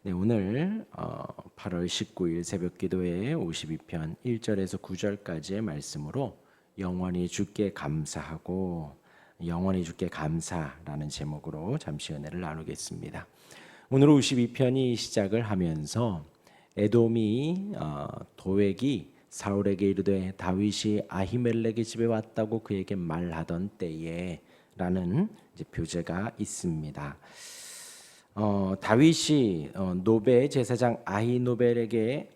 네, 오늘 8월 19일 새벽기도회 52편 1절에서 9절까지의 말씀으로 영원히 주께 감사하고 영원히 주께 감사라는 제목으로 잠시 은혜를 나누겠습니다. 오늘 52편이 시작을 하면서 에돔이 도액이 사울에게 이르되 다윗이 아히멜렉의 집에 왔다고 그에게 말하던 때에 라는 이제 표제가 있습니다. 다윗이 노베 제사장 아히멜렉에게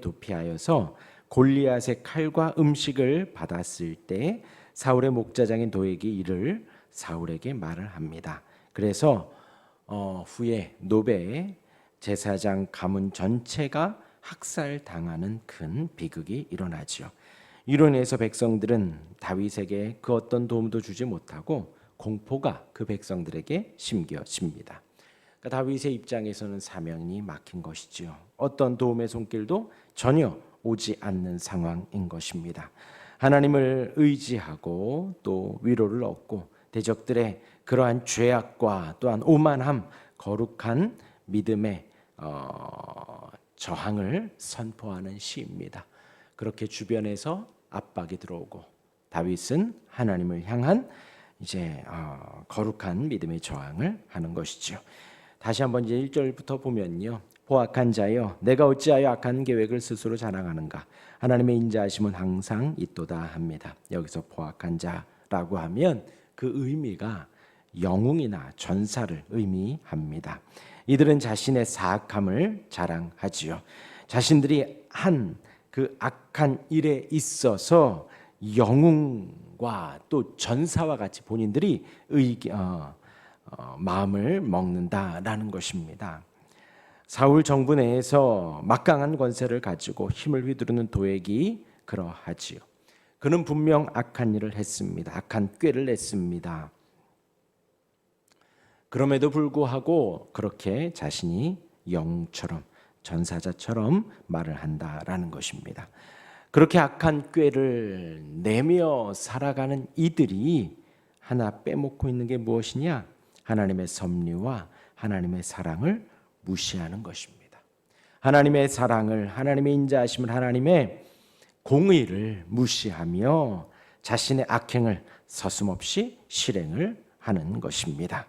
도피하여서 골리앗의 칼과 음식을 받았을 때 사울의 목자장인 도액이 이를 사울에게 말을 합니다. 그래서 후에 노베 제사장 가문 전체가 학살당하는 큰 비극이 일어나죠. 이로 인해서 백성들은 다윗에게 그 어떤 도움도 주지 못하고 공포가 그 백성들에게 심겨집니다. 그러니까 다윗의 입장에서는 사명이 막힌 것이지요. 어떤 도움의 손길도 전혀 오지 않는 상황인 것입니다. 하나님을 의지하고 또 위로를 얻고 대적들의 그러한 죄악과 또한 오만함, 거룩한 믿음의 저항을 선포하는 시입니다. 그렇게 주변에서 압박이 들어오고 다윗은 하나님을 향한 이제 거룩한 믿음의 저항을 하는 것이죠. 다시 한번 이제 1절부터 보면요. 포악한 자여 내가 어찌하여 악한 계획을 스스로 자랑하는가. 하나님의 인자하심은 항상 있도다 합니다. 여기서 포악한 자라고 하면 그 의미가 영웅이나 전사를 의미합니다. 이들은 자신의 사악함을 자랑하지요. 자신들이 한 그 악한 일에 있어서 영웅과 또 전사와 같이 본인들이 마음을 먹는다라는 것입니다. 사울 정부 내에서 막강한 권세를 가지고 힘을 휘두르는 도액이 그러하지요. 그는 분명 악한 일을 했습니다. 악한 꾀를 냈습니다. 그럼에도 불구하고 그렇게 자신이 영웅처럼 전사자처럼 말을 한다라는 것입니다. 그렇게 악한 꾀를 내며 살아가는 이들이 하나 빼먹고 있는 게 무엇이냐? 하나님의 섭리와 하나님의 사랑을 무시하는 것입니다. 하나님의 사랑을, 하나님의 인자하심을, 하나님의 공의를 무시하며 자신의 악행을 서슴없이 실행을 하는 것입니다.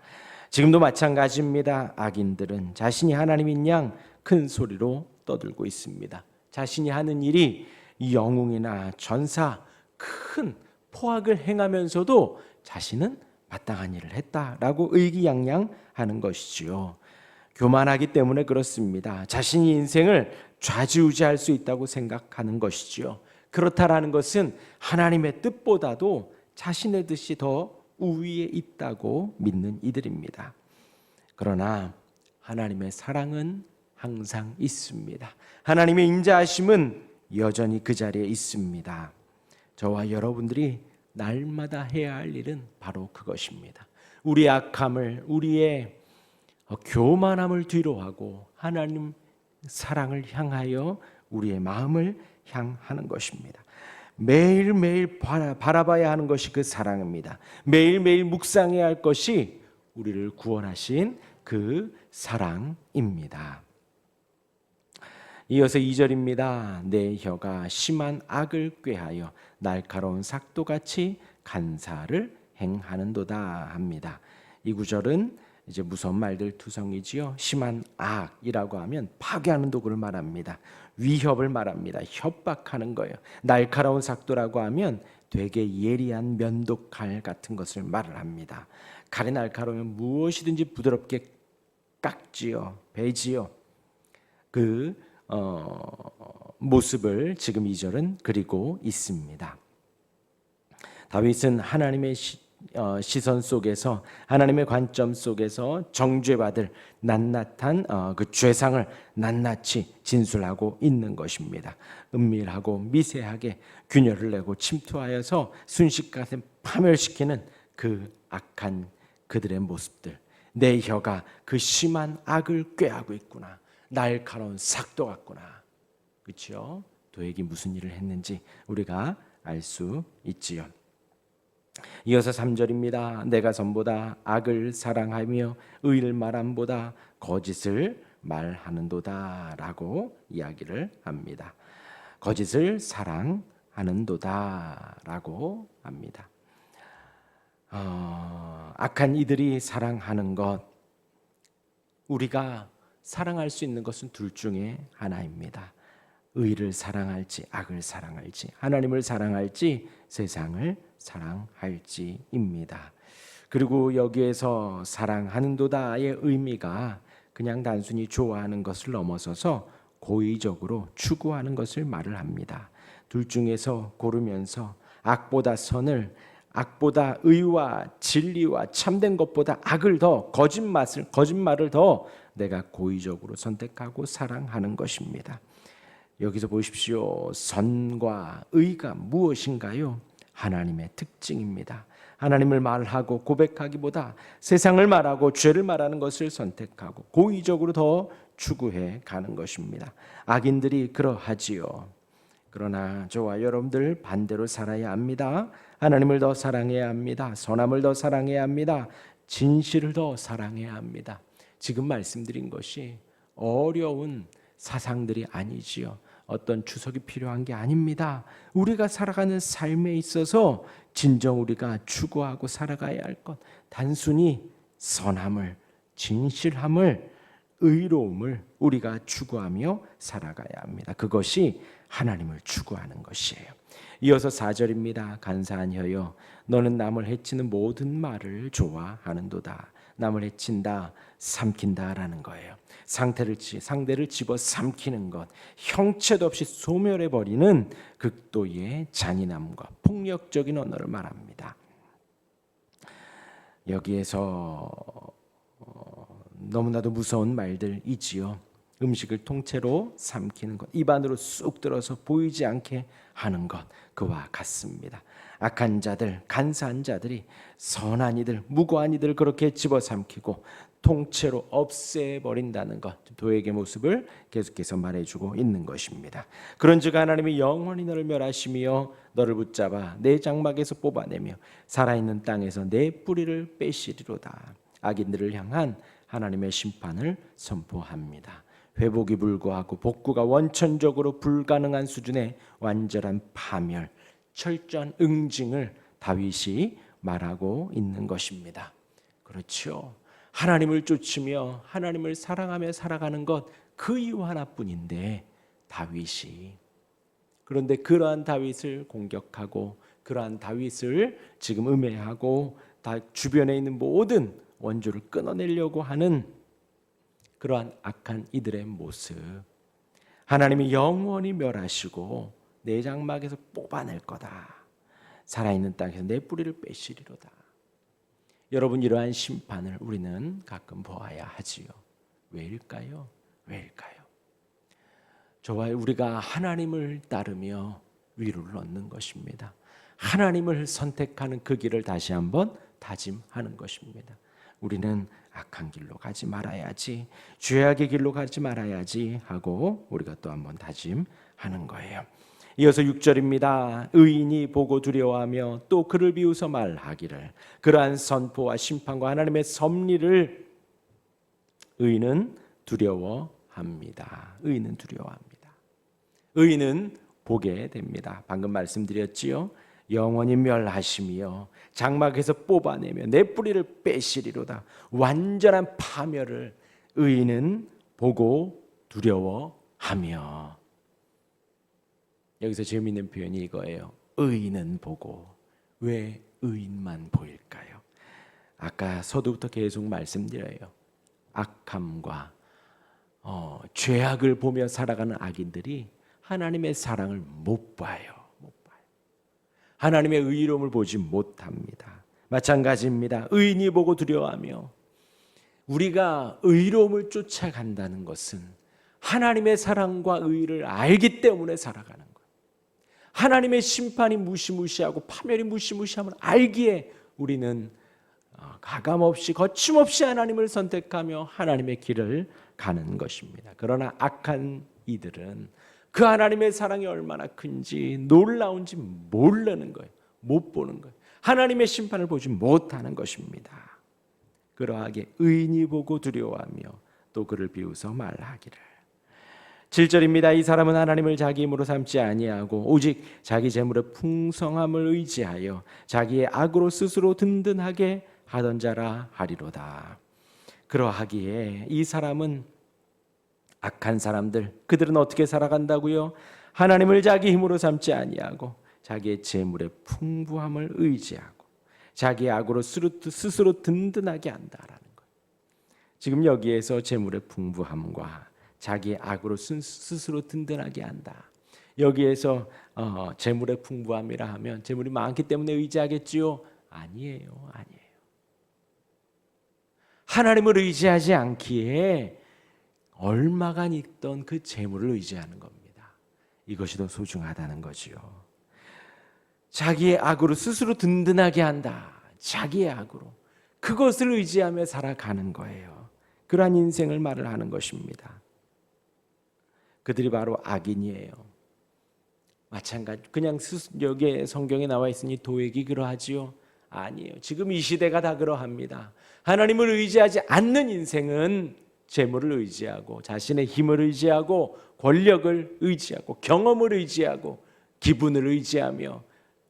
지금도 마찬가지입니다. 악인들은 자신이 하나님인 양 큰 소리로 떠들고 있습니다. 자신이 하는 일이 영웅이나 전사, 큰 포악을 행하면서도 자신은 마땅한 일을 했다라고 의기양양하는 것이지요. 교만하기 때문에 그렇습니다. 자신이 인생을 좌지우지할 수 있다고 생각하는 것이지요. 그렇다라는 것은 하나님의 뜻보다도 자신의 뜻이 더 우위에 있다고 믿는 이들입니다. 그러나 하나님의 사랑은 항상 있습니다. 하나님의 인자하심은 여전히 그 자리에 있습니다. 저와 여러분들이 날마다 해야 할 일은 바로 그것입니다. 우리의 악함을, 우리의 교만함을 뒤로하고 하나님 사랑을 향하여 우리의 마음을 향하는 것입니다. 매일매일 바라봐야 하는 것이 그 사랑입니다. 매일매일 묵상해야 할 것이 우리를 구원하신 그 사랑입니다. 이어서 2절입니다. 내 혀가 심한 악을 꾀하여 날카로운 삭도같이 간사를 행하는도다 합니다. 이 구절은 이제 무서운 말들 투성이지요. 심한 악이라고 하면 파괴하는 도구를 말합니다. 위협을 말합니다. 협박하는 거예요. 날카로운 삭도라고 하면 되게 예리한 면도칼 같은 것을 말을 합니다. 칼이 날카로우면 무엇이든지 부드럽게 깎지요, 베지요. 그 모습을 지금 2절은 그리고 있습니다. 다윗은 하나님의 시선 속에서, 하나님의 관점 속에서 정죄받을 낱낱한 그 죄상을 낱낱이 진술하고 있는 것입니다. 은밀하고 미세하게 균열을 내고 침투하여서 순식간에 파멸시키는 그 악한 그들의 모습들. 내 혀가 그 심한 악을 꾀하고 있구나. 날카로운 삭도 같구나. 그렇죠? 도액이 무슨 일을 했는지 우리가 알 수 있지요. 이어서 3절입니다. 내가 전보다 악을 사랑하며 의를 말함보다 거짓을 말하는도다라고 이야기를 합니다. 거짓을 사랑하는도다라고 합니다. 악한 이들이 사랑하는 것, 우리가 사랑할 수 있는 것은 둘 중에 하나입니다. 의를 사랑할지 악을 사랑할지, 하나님을 사랑할지 세상을 사랑할지입니다. 그리고 여기에서 사랑하는도다의 의미가 그냥 단순히 좋아하는 것을 넘어서서 고의적으로 추구하는 것을 말을 합니다. 둘 중에서 고르면서 악보다 선을, 악보다 의와 진리와 참된 것보다 악을 더, 거짓말을 더 내가 고의적으로 선택하고 사랑하는 것입니다. 여기서 보십시오. 선과 의가 무엇인가요? 하나님의 특징입니다. 하나님을 말하고 고백하기보다 세상을 말하고 죄를 말하는 것을 선택하고 고의적으로 더 추구해 가는 것입니다. 악인들이 그러하지요. 그러나 저와 여러분들 반대로 살아야 합니다. 하나님을 더 사랑해야 합니다. 선함을 더 사랑해야 합니다. 진실을 더 사랑해야 합니다. 지금 말씀드린 것이 어려운 사상들이 아니지요. 어떤 추석이 필요한 게 아닙니다. 우리가 살아가는 삶에 있어서 진정 우리가 추구하고 살아가야 할 것, 단순히 선함을, 진실함을, 의로움을 우리가 추구하며 살아가야 합니다. 그것이 하나님을 추구하는 것이에요. 이어서 4절입니다. 간사한 혀여, 너는 남을 해치는 모든 말을 좋아하는도다. 남을 해친다, 삼킨다라는 거예요. 상대를 집어 삼키는 것, 형체도 없이 소멸해버리는 극도의 잔인함과 폭력적인 언어를 말합니다. 여기에서 너무나도 무서운 말들이지요. 음식을 통째로 삼키는 것, 입안으로 쑥 들어서 보이지 않게 하는 것, 그와 같습니다. 악한 자들, 간사한 자들이 선한 이들, 무고한 이들 그렇게 집어삼키고 통째로 없애버린다는 것, 도액의 모습을 계속해서 말해주고 있는 것입니다. 그런즉 하나님이 영원히 너를 멸하시며 너를 붙잡아 내 장막에서 뽑아내며 살아있는 땅에서 내 뿌리를 빼시리로다. 악인들을 향한 하나님의 심판을 선포합니다. 회복이 불구하고 복구가 원천적으로 불가능한 수준의 완전한 파멸, 철저한 응징을 다윗이 말하고 있는 것입니다. 그렇죠. 하나님을 쫓으며 하나님을 사랑하며 살아가는 것, 그 이유 하나뿐인데 다윗이, 그런데 그러한 다윗을 공격하고 그러한 다윗을 지금 음해하고 다 주변에 있는 모든 원조를 끊어내려고 하는 그러한 악한 이들의 모습, 하나님이 영원히 멸하시고 내 장막에서 뽑아낼 거다. 살아있는 땅에서 내 뿌리를 빼시리로다. 여러분, 이러한 심판을 우리는 가끔 보아야 하지요. 왜일까요? 왜일까요? 저와 우리가 하나님을 따르며 위로를 얻는 것입니다. 하나님을 선택하는 그 길을 다시 한번 다짐하는 것입니다. 우리는 악한 길로 가지 말아야지, 죄악의 길로 가지 말아야지 하고 우리가 또 한번 다짐하는 거예요. 이어서 6절입니다. 의인이 보고 두려워하며 또 그를 비웃어 말하기를, 그러한 선포와 심판과 하나님의 섭리를 의인은 두려워합니다. 의인은 두려워합니다. 의인은 보게 됩니다. 방금 말씀드렸지요. 영원히 멸하심이요 장막에서 뽑아내며 내 뿌리를 빼시리로다. 완전한 파멸을 의인은 보고 두려워하며. 여기서 재미있는 표현이 이거예요. 의인은 보고. 왜 의인만 보일까요? 아까 서두부터 계속 말씀드려요. 악함과 죄악을 보며 살아가는 악인들이 하나님의 사랑을 못 봐요. 하나님의 의로움을 보지 못합니다. 마찬가지입니다. 의인이 보고 두려워하며. 우리가 의로움을 쫓아간다는 것은 하나님의 사랑과 의를 알기 때문에 살아가는 거예요. 하나님의 심판이 무시무시하고 파멸이 무시무시함을 알기에 우리는 가감없이 거침없이 하나님을 선택하며 하나님의 길을 가는 것입니다. 그러나 악한 이들은 그 하나님의 사랑이 얼마나 큰지 놀라운지 모르는 거예요. 못 보는 거예요. 하나님의 심판을 보지 못하는 것입니다. 그러하게 의인이 보고 두려워하며 또 그를 비웃어 말하기를. 7절입니다. 이 사람은 하나님을 자기 힘으로 삼지 아니하고 오직 자기 재물의 풍성함을 의지하여 자기의 악으로 스스로 든든하게 하던 자라 하리로다. 그러하기에 이 사람은, 악한 사람들, 그들은 어떻게 살아간다고요? 하나님을 자기 힘으로 삼지 아니하고 자기의 재물의 풍부함을 의지하고 자기의 악으로 스스로 든든하게 한다라는 거예요. 지금 여기에서 재물의 풍부함과 자기의 악으로 스스로 든든하게 한다. 여기에서 재물의 풍부함이라 하면 재물이 많기 때문에 의지하겠지요? 아니에요. 하나님을 의지하지 않기에 얼마간 있던 그 재물을 의지하는 겁니다. 이것이 더 소중하다는 거지요. 자기의 악으로 스스로 든든하게 한다. 자기의 악으로 그것을 의지하며 살아가는 거예요. 그러한 인생을 말을 하는 것입니다. 그들이 바로 악인이에요. 마찬가지. 그냥 여기에 성경에 나와 있으니 도액이 그러하지요? 아니에요. 지금 이 시대가 다 그러합니다. 하나님을 의지하지 않는 인생은 재물을 의지하고 자신의 힘을 의지하고 권력을 의지하고 경험을 의지하고 기분을 의지하며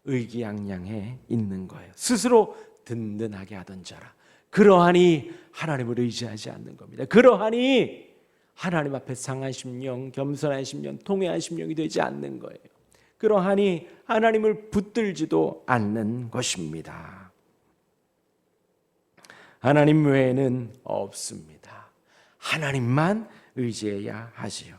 의기양양해 있는 거예요. 스스로 든든하게 하던 자라. 그러하니 하나님을 의지하지 않는 겁니다. 그러하니 하나님 앞에 상한 심령, 겸손한 심령, 통회한 심령이 되지 않는 거예요. 그러하니 하나님을 붙들지도 않는 것입니다. 하나님 외에는 없습니다. 하나님만 의지해야 하지요.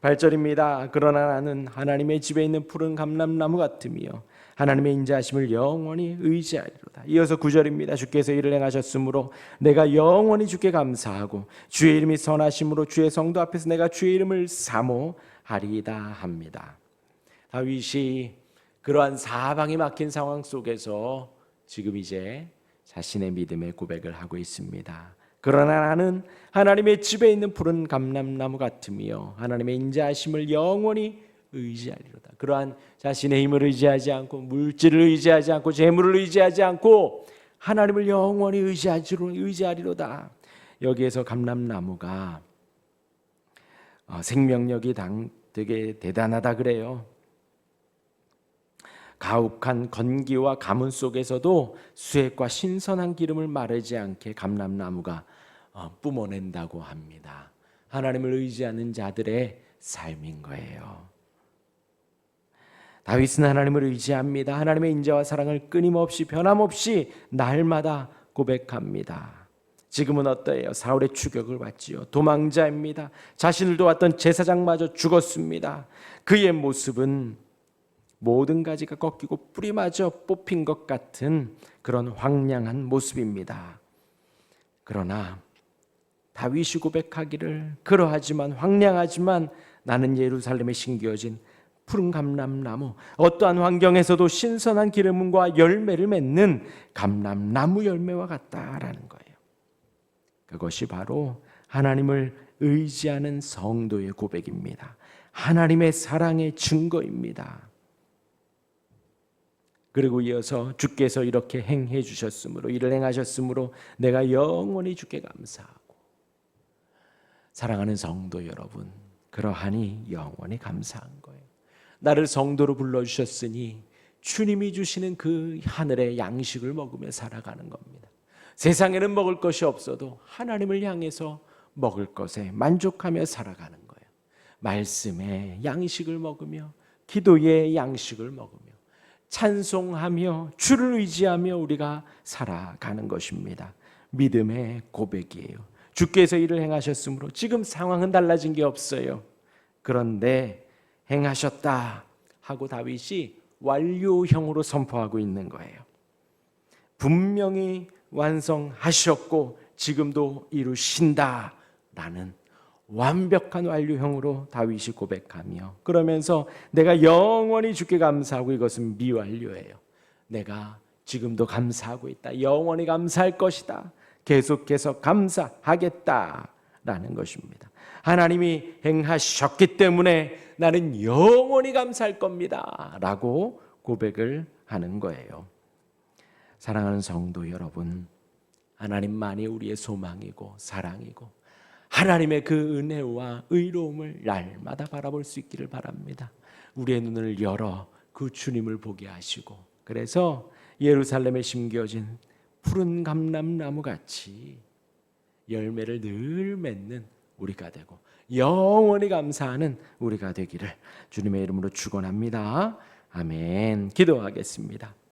8절입니다. 그러나 나는 하나님의 집에 있는 푸른 감람나무 같으며 하나님의 인자하심을 영원히 의지하리로다. 이어서 9절입니다. 주께서 이를 행하셨으므로 내가 영원히 주께 감사하고 주의 이름이 선하심으로 주의 성도 앞에서 내가 주의 이름을 사모하리이다 합니다. 다윗이 그러한 사방이 막힌 상황 속에서 지금 이제 자신의 믿음의 고백을 하고 있습니다. 그러나 나는 하나님의 집에 있는 푸른 감람나무 같으며 하나님의 인자하심을 영원히 의지하리로다. 그러한 자신의 힘을 의지하지 않고 물질을 의지하지 않고 재물을 의지하지 않고 하나님을 영원히 의지하리로다. 여기에서 감람나무가 생명력이 되게 대단하다 그래요. 가혹한 건기와 가뭄 속에서도 수액과 신선한 기름을 마르지 않게 감람나무가 뿜어낸다고 합니다. 하나님을 의지하는 자들의 삶인 거예요. 다윗은 하나님을 의지합니다. 하나님의 인자와 사랑을 끊임없이 변함없이 날마다 고백합니다. 지금은 어때요? 사울의 추격을 받지요. 도망자입니다. 자신을 도왔던 제사장마저 죽었습니다. 그의 모습은 모든 가지가 꺾이고 뿌리마저 뽑힌 것 같은 그런 황량한 모습입니다. 그러나 다윗이 고백하기를 그러하지만 황량하지만 나는 예루살렘에 심겨진 푸른 감람나무, 어떠한 환경에서도 신선한 기름과 열매를 맺는 감람나무 열매와 같다라는 거예요. 그것이 바로 하나님을 의지하는 성도의 고백입니다. 하나님의 사랑의 증거입니다. 그리고 이어서 주께서 이렇게 행해 주셨으므로 이를 행하셨으므로 내가 영원히 주께 감사하고. 사랑하는 성도 여러분, 그러하니 영원히 감사한 거예요. 나를 성도로 불러주셨으니 주님이 주시는 그 하늘의 양식을 먹으며 살아가는 겁니다. 세상에는 먹을 것이 없어도 하나님을 향해서 먹을 것에 만족하며 살아가는 거예요. 말씀의 양식을 먹으며 기도의 양식을 먹으며 찬송하며 주를 의지하며 우리가 살아가는 것입니다. 믿음의 고백이에요. 주께서 이를 행하셨으므로 지금 상황은 달라진 게 없어요. 그런데 행하셨다 하고 다윗이 완료형으로 선포하고 있는 거예요. 분명히 완성하셨고 지금도 이루신다라는 완벽한 완료형으로 다윗이 고백하며 그러면서 내가 영원히 주께 감사하고, 이것은 미완료예요. 내가 지금도 감사하고 있다. 영원히 감사할 것이다. 계속해서 감사하겠다라는 것입니다. 하나님이 행하셨기 때문에 나는 영원히 감사할 겁니다 라고 고백을 하는 거예요. 사랑하는 성도 여러분, 하나님만이 우리의 소망이고 사랑이고 하나님의 그 은혜와 의로움을 날마다 바라볼 수 있기를 바랍니다. 우리의 눈을 열어 그 주님을 보게 하시고, 그래서 예루살렘에 심겨진 푸른 감람나무 같이 열매를 늘 맺는 우리가 되고 영원히 감사하는 우리가 되기를 주님의 이름으로 축원합니다. 아멘. 기도하겠습니다.